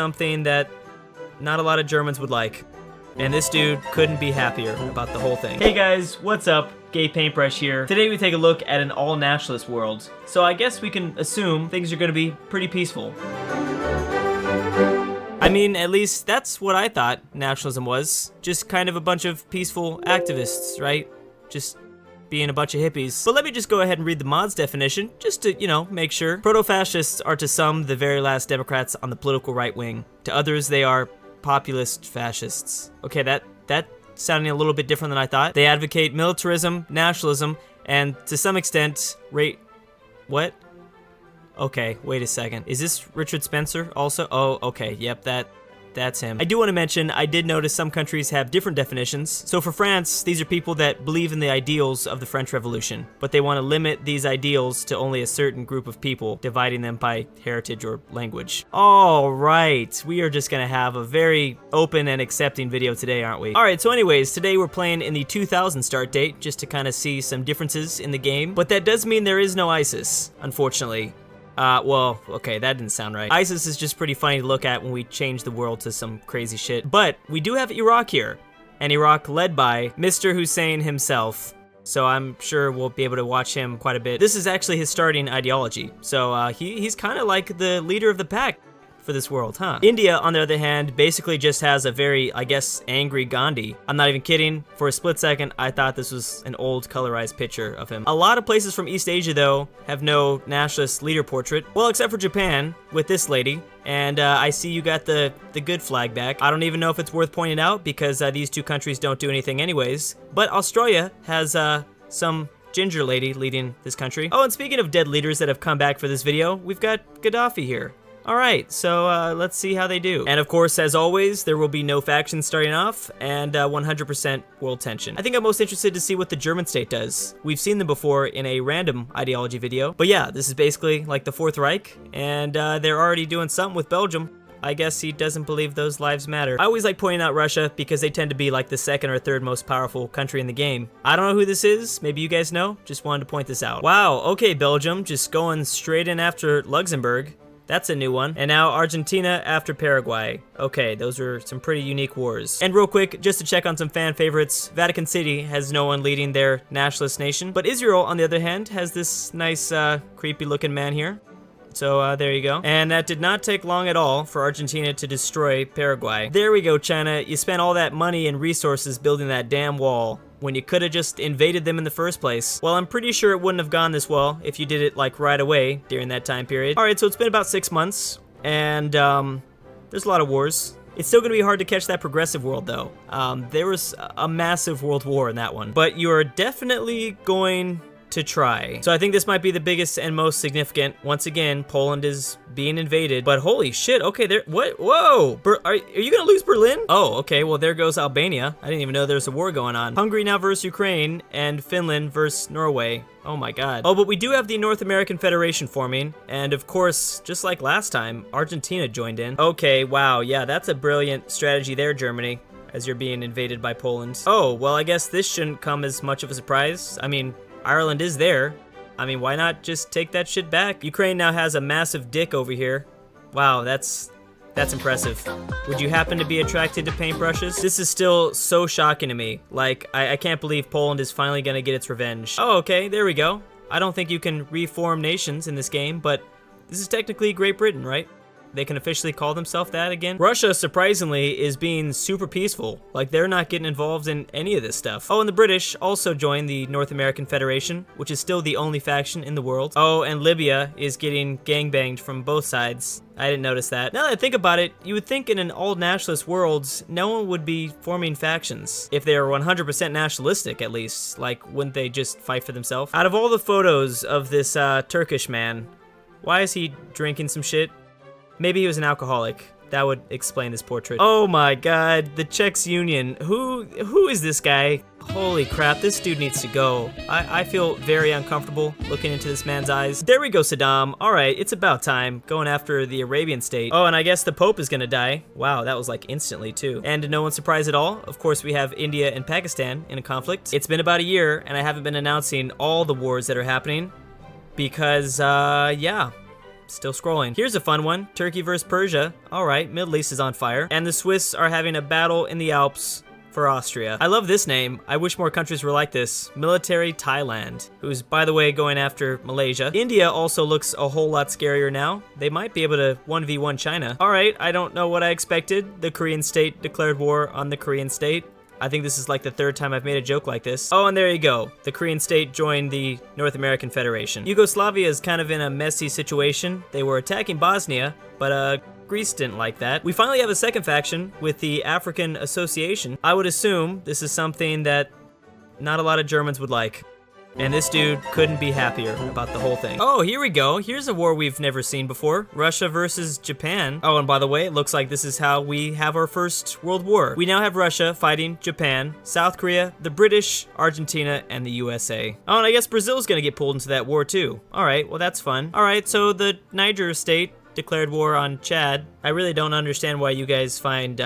something that not a lot of Germans would like. And this dude couldn't be happier about the whole thing. Hey guys, what's up? Gay Paintbrush here. Today we take a look at an all-nationalist world. So I guess we can assume things are gonna be pretty peaceful. I mean, at least that's what I thought nationalism was. Just kind of a bunch of peaceful activists, right? Just being a bunch of hippies. But let me just go ahead and read the mod's definition, just to, make sure. Proto-fascists are to some the very last Democrats on the political right wing. To others, they are populist fascists. Okay, that sounding a little bit different than I thought. They advocate militarism, nationalism, and to some extent, what? Okay, wait a second. Is this Richard Spencer also? Oh, okay, yep, that's him. I do want to mention, I did notice some countries have different definitions. So for France, these are people that believe in the ideals of the French Revolution, but they want to limit these ideals to only a certain group of people, dividing them by heritage or language. All right, we are just gonna have a very open and accepting video today, aren't we? All right, so anyways, today we're playing in the 2000 start date, just to kind of see some differences in the game, but that does mean there is no ISIS, unfortunately. Well, okay, that didn't sound right. ISIS is just pretty funny to look at when we change the world to some crazy shit. But we do have Iraq here, and Iraq led by Mr. Hussein himself. So I'm sure we'll be able to watch him quite a bit. This is actually his starting ideology. So he's kind of like the leader of the pack for this world, huh? India, on the other hand, basically just has a very, I guess, angry Gandhi. I'm not even kidding. For a split second, I thought this was an old colorized picture of him. A lot of places from East Asia, though, have no nationalist leader portrait. Well, except for Japan, with this lady. And I see you got the good flag back. I don't even know if it's worth pointing out, because these two countries don't do anything anyways. But Australia has some ginger lady leading this country. Oh, and speaking of dead leaders that have come back for this video, we've got Gaddafi here. Alright, so let's see how they do. And of course, as always, there will be no factions starting off, and 100% world tension. I think I'm most interested to see what the German state does. We've seen them before in a random ideology video. But yeah, this is basically like the Fourth Reich, and they're already doing something with Belgium. I guess he doesn't believe those lives matter. I always like pointing out Russia because they tend to be like the second or third most powerful country in the game. I don't know who this is. Maybe you guys know. Just wanted to point this out. Wow, okay, Belgium, just going straight in after Luxembourg. That's a new one. And now Argentina after Paraguay. Okay, those are some pretty unique wars. And real quick, just to check on some fan favorites, Vatican City has no one leading their nationalist nation, but Israel, on the other hand, has this nice, creepy looking man here. So there you go. And that did not take long at all for Argentina to destroy Paraguay. There we go, China. You spent all that money and resources building that damn wall when you could have just invaded them in the first place. Well, I'm pretty sure it wouldn't have gone this well if you did it like right away during that time period. All right, so it's been about 6 months, and there's a lot of wars. It's still gonna be hard to catch that progressive world though. There was a massive world war in that one, but you're definitely going to try. So I think this might be the biggest and most significant. Once again, Poland is being invaded, but holy shit, okay, there, what, whoa, are you gonna lose Berlin? Oh, okay, well there goes Albania. I didn't even know there was a war going on. Hungary now versus Ukraine, and Finland versus Norway. Oh my god. Oh, but we do have the North American Federation forming, and of course, just like last time, Argentina joined in. Okay, wow, yeah, that's a brilliant strategy there, Germany, as you're being invaded by Poland. Oh, well, I guess this shouldn't come as much of a surprise. I mean, Ireland is there. I mean, why not just take that shit back? Ukraine now has a massive dick over here. Wow, that's impressive. Would you happen to be attracted to paintbrushes? This is still so shocking to me. Like, I can't believe Poland is finally gonna get its revenge. Oh, okay, there we go. I don't think you can reform nations in this game, but this is technically Great Britain, right? They can officially call themselves that again. Russia, surprisingly, is being super peaceful. Like, they're not getting involved in any of this stuff. Oh, and the British also joined the North American Federation, which is still the only faction in the world. Oh, and Libya is getting gangbanged from both sides. I didn't notice that. Now that I think about it, you would think in an all-nationalist world, no one would be forming factions. If they were 100% nationalistic, at least. Like, wouldn't they just fight for themselves? Out of all the photos of this Turkish man, why is he drinking some shit? Maybe he was an alcoholic. That would explain this portrait. Oh my god, the Czechs Union. Who is this guy? Holy crap, this dude needs to go. I feel very uncomfortable looking into this man's eyes. There we go, Saddam. All right, it's about time. Going after the Arabian state. Oh, and I guess the Pope is gonna die. Wow, that was like instantly too. And to no one's surprise at all, of course we have India and Pakistan in a conflict. It's been about a year, and I haven't been announcing all the wars that are happening because, yeah. still scrolling. Here's a fun one. Turkey versus Persia. All right, Middle East is on fire. And the Swiss are having a battle in the Alps for Austria. I love this name. I wish more countries were like this. Military Thailand, who's, by the way, going after Malaysia. India also looks a whole lot scarier now. They might be able to 1v1 China. All right, I don't know what I expected. The Korean state declared war on the Korean state. I think this is like the third time I've made a joke like this. Oh, and there you go. The Korean state joined the North American Federation. Yugoslavia is kind of in a messy situation. They were attacking Bosnia, but Greece didn't like that. We finally have a second faction with the African Association. I would assume this is something that not a lot of Germans would like. And this dude couldn't be happier about the whole thing. Oh, here we go. Here's a war we've never seen before. Russia versus Japan. Oh, and by the way, it looks like this is how we have our first world war. We now have Russia fighting Japan, South Korea, the British, Argentina, and the USA. Oh, and I guess Brazil's gonna get pulled into that war too. All right, well that's fun. All right, so the Niger state declared war on Chad. I really don't understand why you guys find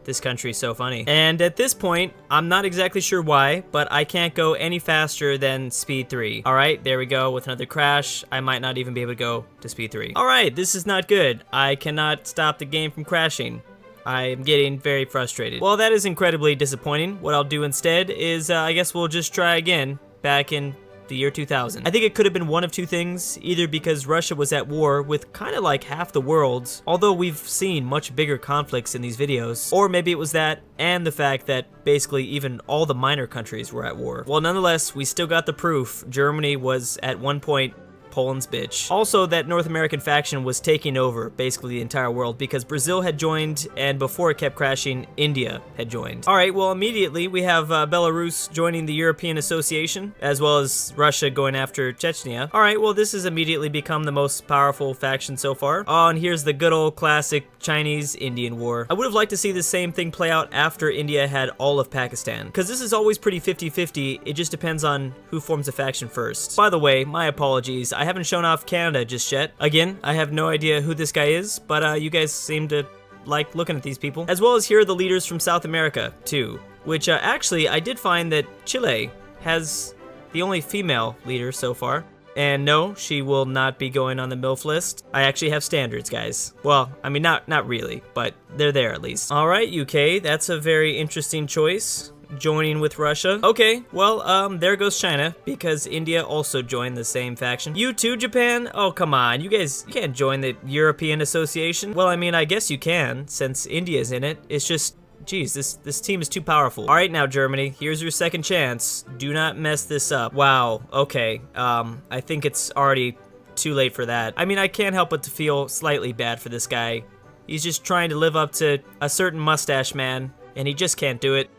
this country so funny. And at this point, I'm not exactly sure why, but I can't go any faster than speed 3. All right, there we go with another crash. I might not even be able to go to speed 3. All right, this is not good. I cannot stop the game from crashing. I'm getting very frustrated. Well, that is incredibly disappointing. What I'll do instead is, I guess we'll just try again back in the year 2000. I think it could have been one of two things, either because Russia was at war with kind of like half the world, although we've seen much bigger conflicts in these videos, or maybe it was that and the fact that basically even all the minor countries were at war. Well, nonetheless, we still got the proof. Germany was at one point Poland's bitch. Also, that North American faction was taking over basically the entire world because Brazil had joined, and before it kept crashing, India had joined. All right, well, immediately we have Belarus joining the European Association, as well as Russia going after Chechnya. All right, well, this has immediately become the most powerful faction so far. Oh, and here's the good old classic Chinese-Indian war. I would have liked to see the same thing play out after India had all of Pakistan, because this is always pretty 50-50. It just depends on who forms a faction first. By the way, my apologies. I haven't shown off Canada just yet. Again, I have no idea who this guy is, but you guys seem to like looking at these people. As well as here are the leaders from South America, too. Which, actually, I did find that Chile has the only female leader so far. And no, she will not be going on the MILF list. I actually have standards, guys. Well, I mean, not really, but they're there at least. All right, UK, that's a very interesting choice. Joining with Russia. Okay, well, there goes China, because India also joined the same faction. You too, Japan? Oh, come on, you guys, you can't join the European Association. Well, I mean, I guess you can, since India's in it. It's just, geez, this team is too powerful. All right, now, Germany, here's your second chance. Do not mess this up. Wow, okay, I think it's already too late for that. I mean, I can't help but to feel slightly bad for this guy. He's just trying to live up to a certain mustache man, and he just can't do it.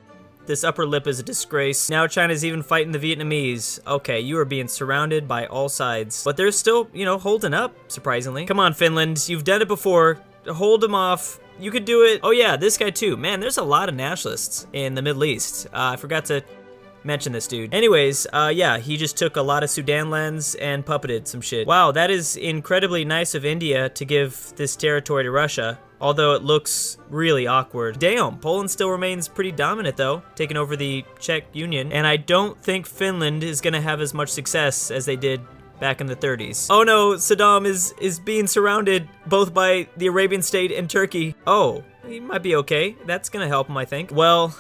This upper lip is a disgrace. Now China's even fighting the Vietnamese. Okay, you are being surrounded by all sides. But they're still, you know, holding up, surprisingly. Come on, Finland. You've done it before. Hold them off. You could do it. Oh yeah, this guy too. Man, there's a lot of nationalists in the Middle East. I forgot to mention this dude. Anyways, yeah, he just took a lot of Sudan lands and puppeted some shit. Wow, that is incredibly nice of India to give this territory to Russia. Although it looks really awkward. Damn, Poland still remains pretty dominant though, taking over the Czech Union. And I don't think Finland is gonna have as much success as they did back in the 30s. Oh no, Saddam is being surrounded both by the Arabian state and Turkey. Oh, he might be okay. That's gonna help him, I think. Well,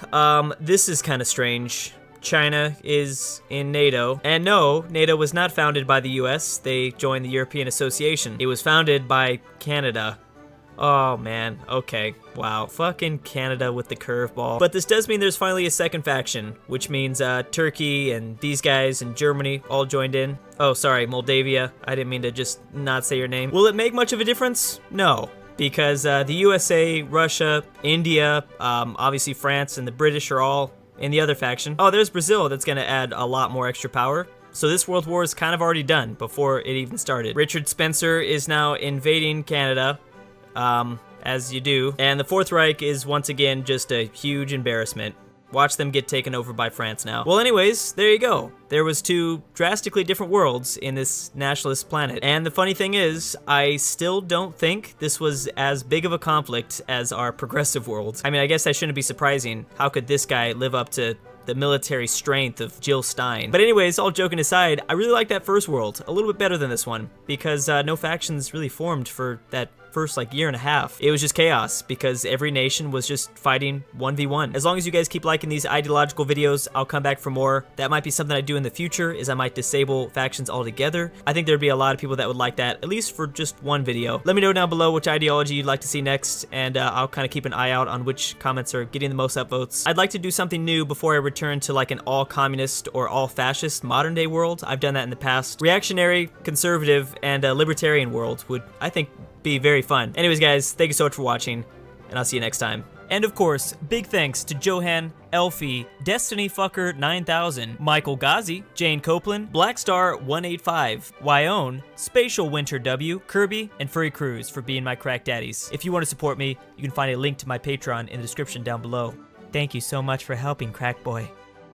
this is kind of strange. China is in NATO. And no, NATO was not founded by the US. They joined the European Association. It was founded by Canada. Oh man, okay, wow. Fucking Canada with the curveball. But this does mean there's finally a second faction, which means Turkey and these guys and Germany all joined in. Oh, sorry, Moldavia. I didn't mean to just not say your name. Will it make much of a difference? No, because the USA, Russia, India, obviously France and the British are all in the other faction. Oh, there's Brazil that's gonna add a lot more extra power. So this world war is kind of already done before it even started. Richard Spencer is now invading Canada. As you do. And the Fourth Reich is once again just a huge embarrassment. Watch them get taken over by France now. Well, anyways, there you go. There was two drastically different worlds in this nationalist planet. And the funny thing is, I still don't think this was as big of a conflict as our progressive world. I mean, I guess that shouldn't be surprising. How could this guy live up to the military strength of Jill Stein. But anyways, all joking aside, I really like that first world a little bit better than this one, because no factions really formed for that first like year and a half. It was just chaos because every nation was just fighting 1v1. As long as you guys keep liking these ideological videos, I'll come back for more. That might be something I do in the future, is I might disable factions altogether. I think there'd be a lot of people that would like that, at least for just one video. Let me know down below which ideology you'd like to see next, and I'll kind of keep an eye out on which comments are getting the most upvotes. I'd like to do something new before I return to like an all-communist or all-fascist modern-day world. I've done that in the past. Reactionary, conservative, and libertarian world would, I think, be very fun. Anyways, guys, thank you so much for watching, and I'll see you next time. And of course, big thanks to Johan, Elfie, Destiny Fucker 9000, Michael Ghazi, Jane Copeland, Blackstar 185, Wyone, Spatial Winter W, Kirby, and Furry Cruz for being my crack daddies. If you want to support me, you can find a link to my Patreon in the description down below. Thank you so much for helping, Crack Boy.